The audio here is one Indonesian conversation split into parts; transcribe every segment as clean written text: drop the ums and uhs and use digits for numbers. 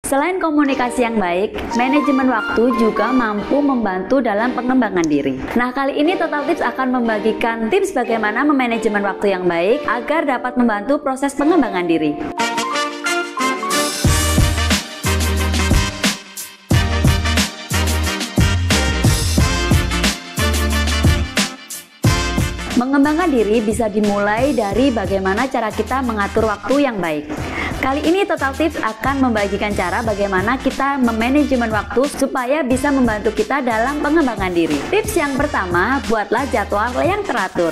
Selain komunikasi yang baik, manajemen waktu juga mampu membantu dalam pengembangan diri. Nah, kali ini Total Tips akan membagikan tips bagaimana memanajemen waktu yang baik agar dapat membantu proses pengembangan diri. Mengembangkan diri bisa dimulai dari bagaimana cara kita mengatur waktu yang baik. Kali ini Total Tips akan membagikan cara bagaimana kita memanajemen waktu supaya bisa membantu kita dalam pengembangan diri. Tips yang pertama, buatlah jadwal yang teratur.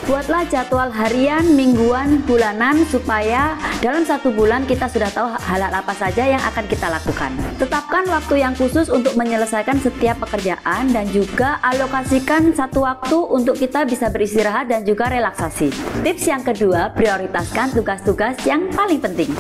Buatlah jadwal harian, mingguan, bulanan supaya dalam satu bulan kita sudah tahu hal-hal apa saja yang akan kita lakukan. Tetapkan waktu yang khusus untuk menyelesaikan setiap pekerjaan dan juga alokasikan satu waktu untuk kita bisa beristirahat dan juga relaksasi. Tips yang kedua, prioritaskan tugas-tugas yang paling penting.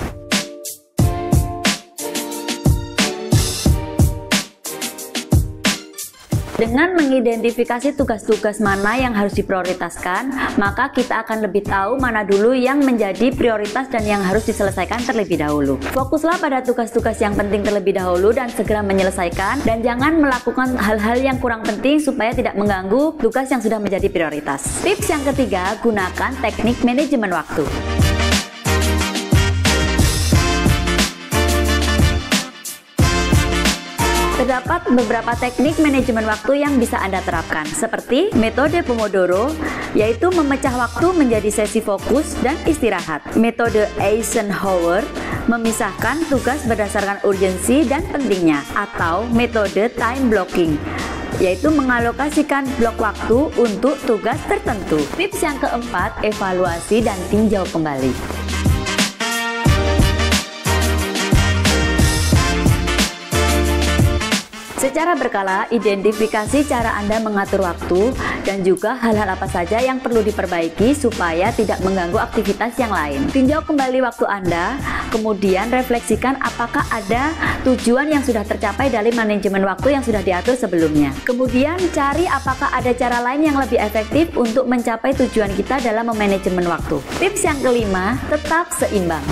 Dengan mengidentifikasi tugas-tugas mana yang harus diprioritaskan, maka kita akan lebih tahu mana dulu yang menjadi prioritas dan yang harus diselesaikan terlebih dahulu. Fokuslah pada tugas-tugas yang penting terlebih dahulu dan segera menyelesaikan, dan jangan melakukan hal-hal yang kurang penting supaya tidak mengganggu tugas yang sudah menjadi prioritas. Tips yang ketiga, gunakan teknik manajemen waktu. Terdapat beberapa teknik manajemen waktu yang bisa Anda terapkan, seperti metode Pomodoro, yaitu memecah waktu menjadi sesi fokus dan istirahat. Metode Eisenhower, memisahkan tugas berdasarkan urgensi dan pentingnya, atau metode time blocking, yaitu mengalokasikan blok waktu untuk tugas tertentu. Tips yang keempat, evaluasi dan tinjau kembali. Secara berkala, identifikasi cara Anda mengatur waktu dan juga hal-hal apa saja yang perlu diperbaiki supaya tidak mengganggu aktivitas yang lain. Tinjau kembali waktu Anda, kemudian refleksikan apakah ada tujuan yang sudah tercapai dari manajemen waktu yang sudah diatur sebelumnya. Kemudian cari apakah ada cara lain yang lebih efektif untuk mencapai tujuan kita dalam memanajemen waktu. Tips yang kelima, tetap seimbang.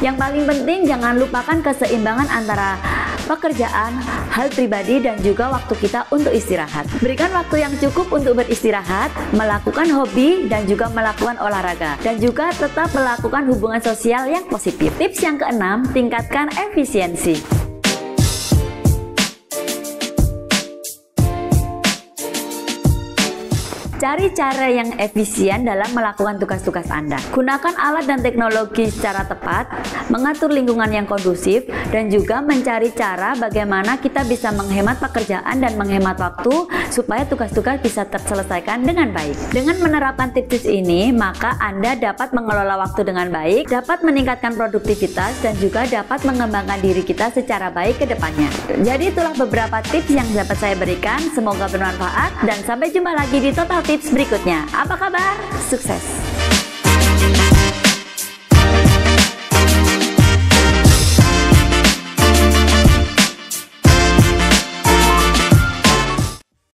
Yang paling penting, jangan lupakan keseimbangan antara pekerjaan, hal pribadi, dan juga waktu kita untuk istirahat. Berikan waktu yang cukup untuk beristirahat, melakukan hobi, dan juga melakukan olahraga. Dan juga tetap melakukan hubungan sosial yang positif. Tips yang keenam, tingkatkan efisiensi. Cari cara yang efisien dalam melakukan tugas-tugas Anda. Gunakan alat dan teknologi secara tepat, mengatur lingkungan yang kondusif, dan juga mencari cara bagaimana kita bisa menghemat pekerjaan dan menghemat waktu supaya tugas-tugas bisa terselesaikan dengan baik. Dengan menerapkan tips ini, maka Anda dapat mengelola waktu dengan baik, dapat meningkatkan produktivitas, dan juga dapat mengembangkan diri kita secara baik ke depannya. Jadi itulah beberapa tips yang dapat saya berikan, semoga bermanfaat, dan sampai jumpa lagi di Total Tips berikutnya. Apa kabar? Sukses!